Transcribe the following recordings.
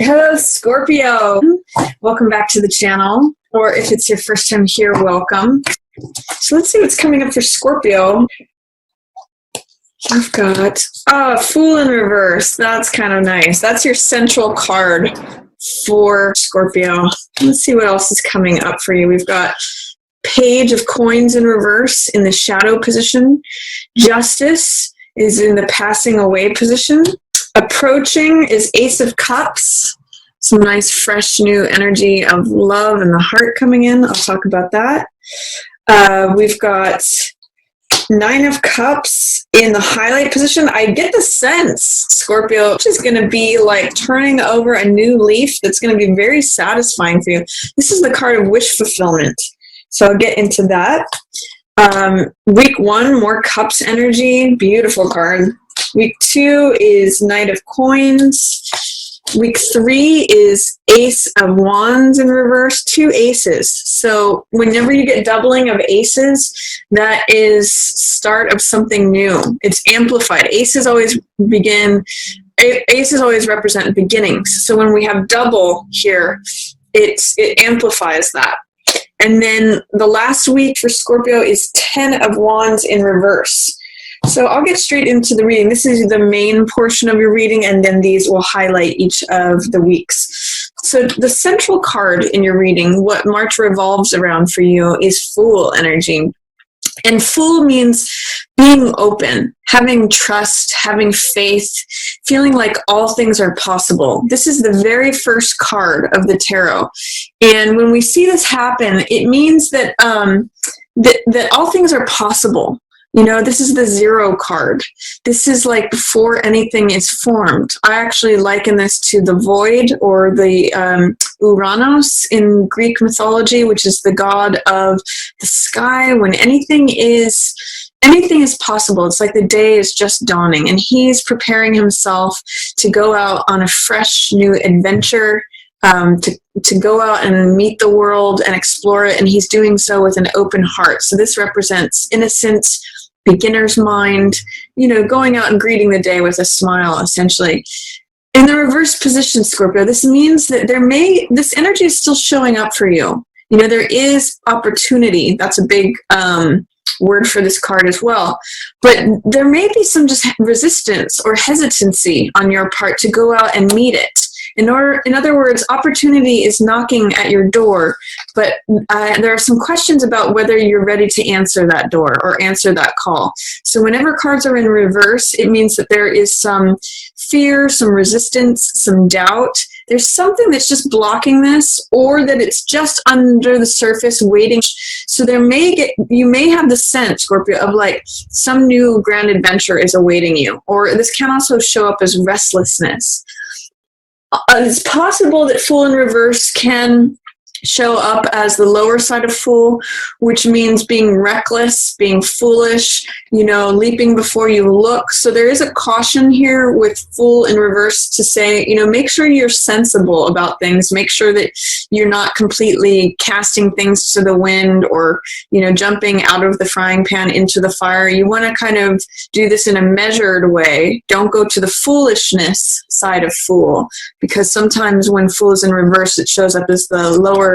Hello, Scorpio. Welcome back to the channel, or if it's your first time here, welcome. So let's see what's coming up for Scorpio. I've got Fool in reverse. That's kind of nice. That's your central card for Scorpio. Let's see what else is coming up for you. We've got Page of Coins in reverse in the shadow position. Justice is in the passing away position. Approaching is Ace of Cups. Some nice, fresh, new energy of love and the heart coming in. I'll talk about that. We've got Nine of Cups in the highlight position. I get the sense, Scorpio, which is going to be like turning over a new leaf that's going to be very satisfying for you. This is the card of wish fulfillment. So I'll get into that. Week 1, more Cups energy. Beautiful card. Week 2 is Knight of Coins. Week 3 is Ace of Wands in reverse, 2 aces. So whenever you get doubling of aces, that is start of something new. It's amplified. Aces always represent beginnings. So when we have double here, it amplifies that. And then the last week for Scorpio is 10 of Wands in reverse. So I'll get straight into the reading. This is the main portion of your reading, and then these will highlight each of the weeks. So the central card in your reading, what March revolves around for you, is Fool energy. And Fool means being open, having trust, having faith, feeling like all things are possible. This is the very first card of the tarot. And when we see this happen, it means that, that all things are possible. You know, this is the 0 card. This is like before anything is formed. I actually liken this to the void, or the Uranos in Greek mythology, which is the god of the sky. When anything is possible. It's like the day is just dawning, and he's preparing himself to go out on a fresh new adventure, to go out and meet the world and explore it, and he's doing so with an open heart. So this represents innocence, beginner's mind, you know, going out and greeting the day with a smile, essentially. In the reverse position, Scorpio, this means that this energy is still showing up for you. You know, there is opportunity. That's a big word for this card as well. But there may be some just resistance or hesitancy on your part to go out and meet it. In other words, opportunity is knocking at your door, but there are some questions about whether you're ready to answer that door or answer that call. So whenever cards are in reverse, it means that there is some fear, some resistance, some doubt. There's something that's just blocking this, or that it's just under the surface waiting. So you may have the sense, Scorpio, of like some new grand adventure is awaiting you, or this can also show up as restlessness. It's possible that Fool in reverse can show up as the lower side of Fool, which means being reckless, being foolish, you know, leaping before you look. So there is a caution here with Fool in reverse to say, you know, make sure you're sensible about things. Make sure that you're not completely casting things to the wind, or, you know, jumping out of the frying pan into the fire. You want to kind of do this in a measured way. Don't go to the foolishness side of Fool, because sometimes when Fool is in reverse, it shows up as the lower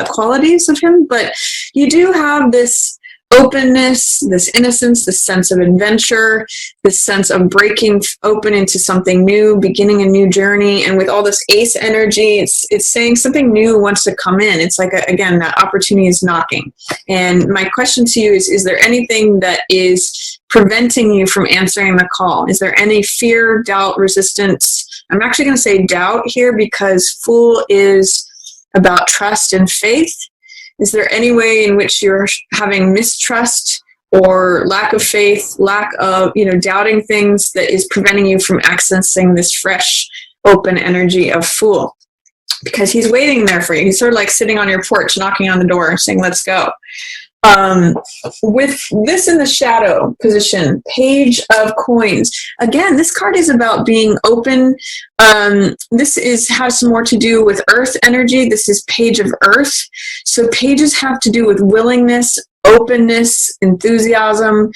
qualities of him. But you do have this openness, this innocence, this sense of adventure, this sense of breaking open into something new, beginning a new journey. And with all this ace energy, it's saying something new wants to come in. It's like, again, that opportunity is knocking. And my question to you is there anything that is preventing you from answering the call? Is there any fear, doubt, resistance? I'm actually going to say doubt here, because Fool is about trust and faith. Is there any way in which you're having mistrust or lack of faith, lack of, you know, doubting things, that is preventing you from accessing this fresh, open energy of Fool? Because he's waiting there for you. He's sort of like sitting on your porch, knocking on the door, saying, let's go. With this in the shadow position, Page of Coins. Again, this card is about being open. This has more to do with earth energy. This is Page of Earth. So pages have to do with willingness, openness, enthusiasm,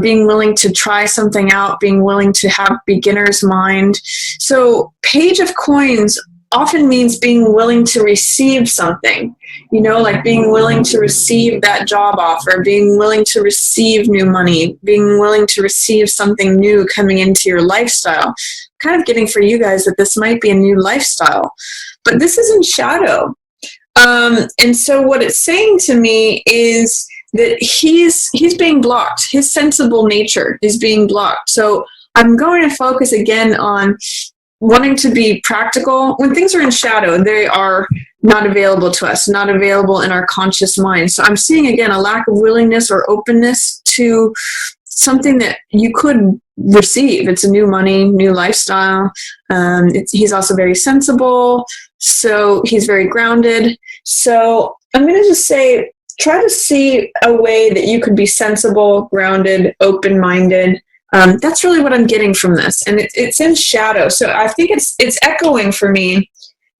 being willing to try something out, being willing to have beginner's mind. So Page of Coins often means being willing to receive something, like being willing to receive that job offer, being willing to receive new money, being willing to receive something new coming into your lifestyle. Kind of getting for you guys that this might be a new lifestyle, but this is in shadow. And so what it's saying to me is that he's being blocked. His sensible nature is being blocked. So I'm going to focus again on wanting to be practical. When things are in shadow, they are not available to us, not available in our conscious mind. So I'm seeing, again, a lack of willingness or openness to something that you could receive. It's a new money, new lifestyle. He's also very sensible, so he's very grounded. So I'm going to just say, try to see a way that you could be sensible, grounded, open-minded. That's really what I'm getting from this. And it's in shadow. So I think it's echoing for me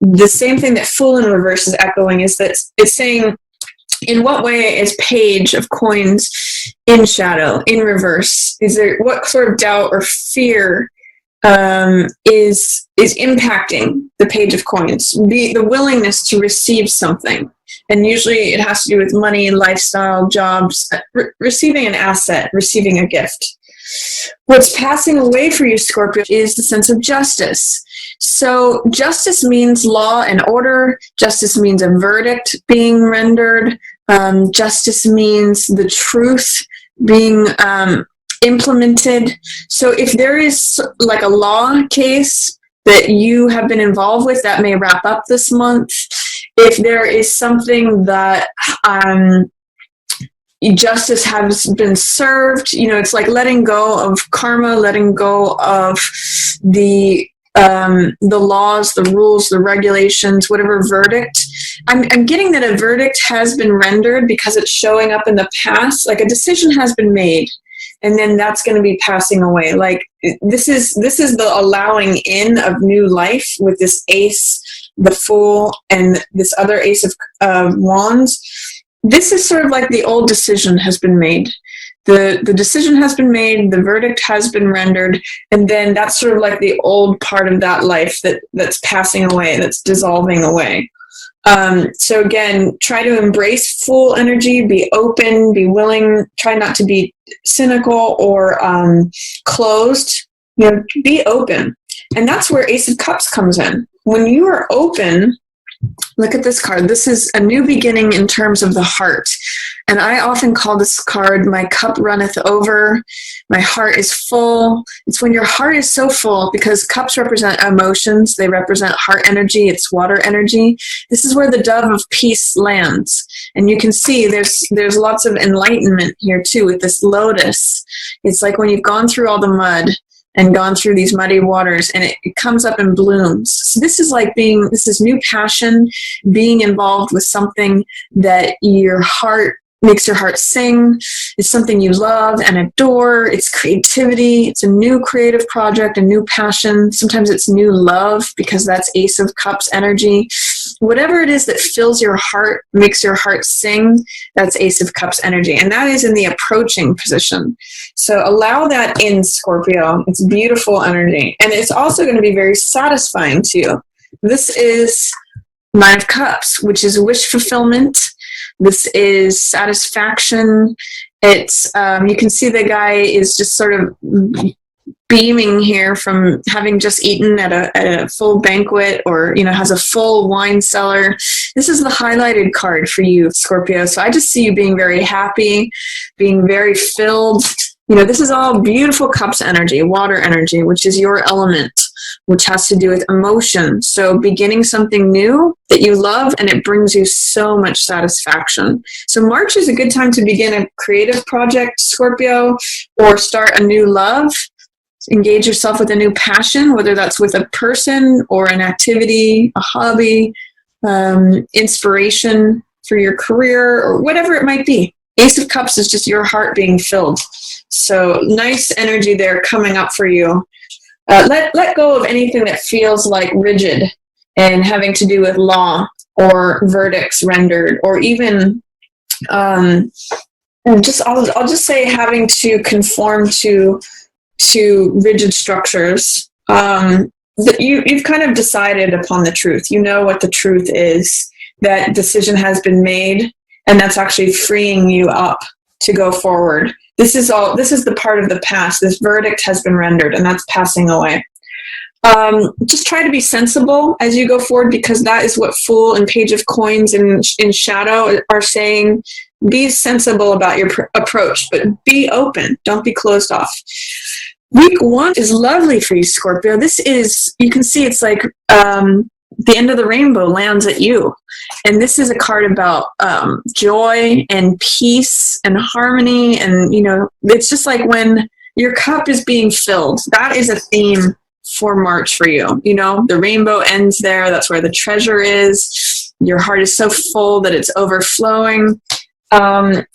the same thing that Fool in reverse is echoing, is that it's saying, in what way is Page of Coins in shadow, in reverse? Is there, what sort of doubt or fear is impacting the Page of Coins? The willingness to receive something. And usually it has to do with money, lifestyle, jobs, receiving an asset, receiving a gift. What's passing away for you, Scorpio, is the sense of justice. So justice means law and order. Justice means a verdict being rendered. Justice means the truth being implemented. So if there is like a law case that you have been involved with, that may wrap up this month. If there is something that justice has been served, it's like letting go of karma, letting go of the laws, the rules, the regulations, whatever verdict. I'm getting that a verdict has been rendered because it's showing up in the past, like a decision has been made, and then that's going to be passing away. Like this is the allowing in of new life with this Ace, the Fool, and this other Ace of Wands. This is sort of like the old decision has been made. The decision has been made, the verdict has been rendered, and then that's sort of like the old part of that life that's passing away, that's dissolving away. So again, try to embrace Fool energy, be open, be willing, try not to be cynical or closed, be open. And that's where Ace of Cups comes in. When you are open, look at this card. This is a new beginning in terms of the heart. And I often call this card, my cup runneth over. My heart is full. It's when your heart is so full, because cups represent emotions. They represent heart energy. It's water energy. This is where the dove of peace lands. And you can see there's lots of enlightenment here too with this lotus. It's like when you've gone through all the mud and gone through these muddy waters, and it comes up and blooms. So this is like this is new passion, being involved with something that makes your heart sing. It's something you love and adore. It's creativity. It's a new creative project, a new passion. Sometimes it's new love, because that's Ace of Cups energy. Whatever it is that fills your heart, makes your heart sing, that's Ace of Cups energy. And that is in the approaching position. So allow that in, Scorpio. It's beautiful energy. And it's also going to be very satisfying to you. This is Nine of Cups, which is wish fulfillment. This is satisfaction. It's you can see the guy is just sort of beaming here from having just eaten at a full banquet, or has a full wine cellar. This is the highlighted card for you, Scorpio. So I just see you being very happy, being very filled. This is all beautiful cups energy, water energy, which is your element, which has to do with emotion. So beginning something new that you love, and it brings you so much satisfaction. So March is a good time to begin a creative project, Scorpio, or start a new love. Engage yourself with a new passion, whether that's with a person or an activity, a hobby, inspiration for your career, or whatever it might be. Ace of Cups is just your heart being filled. So nice energy there coming up for you. Let go of anything that feels like rigid and having to do with law or verdicts rendered, or even And I'll just say having to conform to rigid structures. That you've kind of decided upon the truth. You know what the truth is. That decision has been made, and that's actually freeing you up to go forward. This is the part of the past. This verdict has been rendered, and that's passing away. Just try to be sensible as you go forward, because that is what Fool and Page of Coins in Shadow are saying. Be sensible about your approach, but be open. Don't be closed off. Week 1 is lovely for you, Scorpio. This is, you can see it's like the end of the rainbow lands at you. And this is a card about joy and peace and harmony. And, it's just like when your cup is being filled. That is a theme for March for you. The rainbow ends there. That's where the treasure is. Your heart is so full that it's overflowing.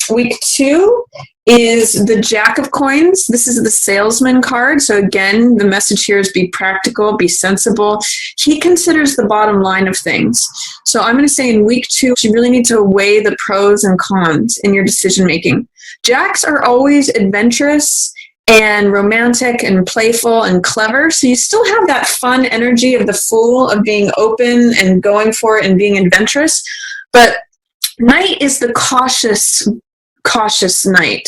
Week 2 is the Jack of Coins. This is the salesman card. So again, the message here is be practical, be sensible. He considers the bottom line of things. So I'm going to say in week 2, you really need to weigh the pros and cons in your decision making. Jacks are always adventurous and romantic and playful and clever. So you still have that fun energy of the Fool, of being open and going for it and being adventurous. But Knight is the cautious knight.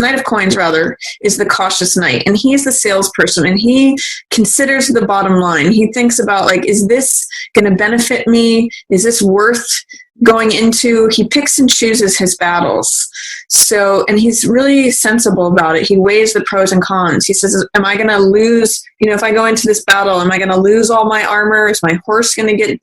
Knight of Coins, rather, is the cautious knight. And he's the salesperson, and he considers the bottom line. He thinks about, like, is this going to benefit me? Is this worth going into? He picks and chooses his battles. So, and he's really sensible about it. He weighs the pros and cons. He says, am I going to lose, if I go into this battle, am I going to lose all my armor? Is my horse going to get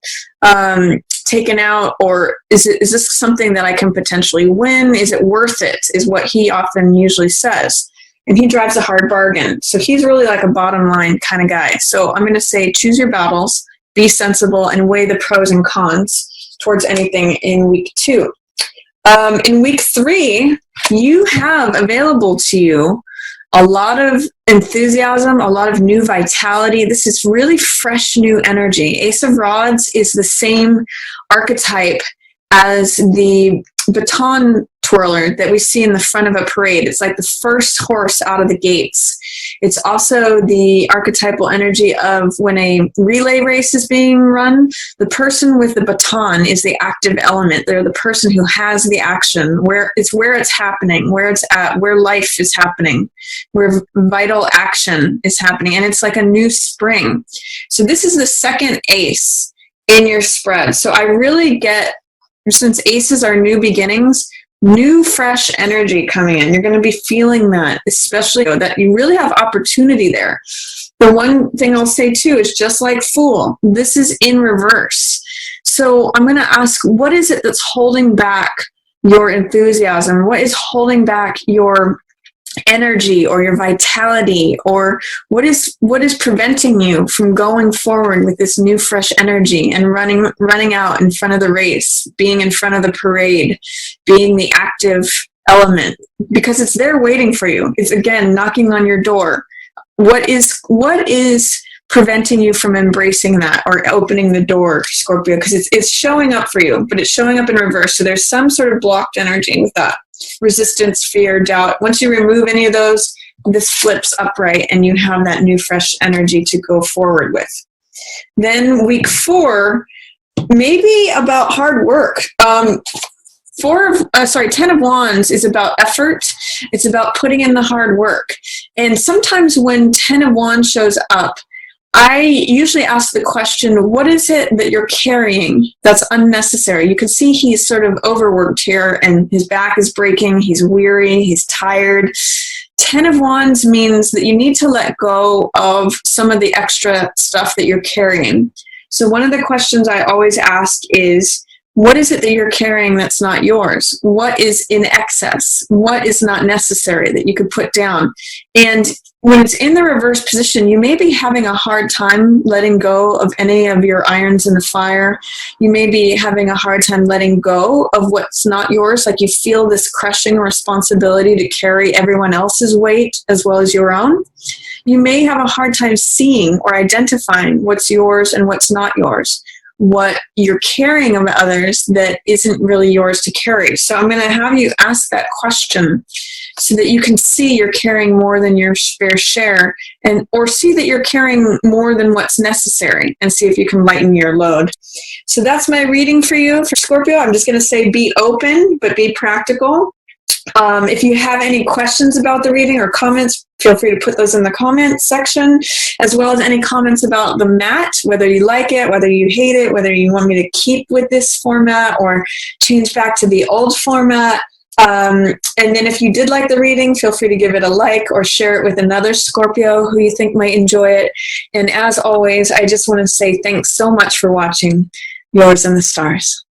taken out, or is this something that I can potentially win? Is it worth it? Is what he often usually says. And he drives a hard bargain. So he's really like a bottom line kind of guy. So I'm going to say choose your battles, be sensible, and weigh the pros and cons towards anything in week 2. In week 3, you have available to you a lot of enthusiasm, a lot of new vitality. This is really fresh, new energy. Ace of Rods is the same archetype as the baton twirler that we see in the front of a parade. It's like the first horse out of the gates. It's also the archetypal energy of when a relay race is being run. The person with the baton is the active element. They're the person who has the action, where it's happening, where it's at, where life is happening, where vital action is happening. And it's like a new spring. So this is the second ace in your spread. So I really get, since aces are new beginnings, new fresh energy coming in. You're going to be feeling that, especially that you really have opportunity there. The one thing I'll say too is, just like Fool, this is in reverse. So I'm going to ask, what is it that's holding back your enthusiasm? What is holding back your energy or your vitality, or what is preventing you from going forward with this new fresh energy and running out in front of the race, being in front of the parade, being the active element? Because it's there waiting for you. It's, again, knocking on your door. What is preventing you from embracing that or opening the door, Scorpio? Because it's showing up for you, but it's showing up in reverse. So there's some sort of blocked energy with that. Resistance, fear, doubt. Once you remove any of those, this flips upright and you have that new fresh energy to go forward with. Then week 4, maybe about hard work. 10 of Wands is about effort. It's about putting in the hard work. And sometimes when 10 of Wands shows up, I usually ask the question, what is it that you're carrying that's unnecessary? You can see he's sort of overworked here and his back is breaking. He's weary. He's tired. 10 of Wands means that you need to let go of some of the extra stuff that you're carrying. So one of the questions I always ask is, what is it that you're carrying that's not yours? What is in excess? What is not necessary that you could put down? And when it's in the reverse position, you may be having a hard time letting go of any of your irons in the fire. You may be having a hard time letting go of what's not yours. Like you feel this crushing responsibility to carry everyone else's weight as well as your own. You may have a hard time seeing or identifying what's yours and what's not yours. what you're carrying of others that isn't really yours to carry. So I'm going to have you ask that question so that you can see you're carrying more than your fair share, and or see that you're carrying more than what's necessary, and see if you can lighten your load. So that's my reading for you for Scorpio. I'm just going to say be open, but be practical. If you have any questions about the reading or comments, feel free to put those in the comments section, as well as any comments about the mat, whether you like it, whether you hate it, whether you want me to keep with this format or change back to the old format. And then if you did like the reading, feel free to give it a like or share it with another Scorpio who you think might enjoy it. And as always, I just want to say thanks so much for watching. Yours in the stars.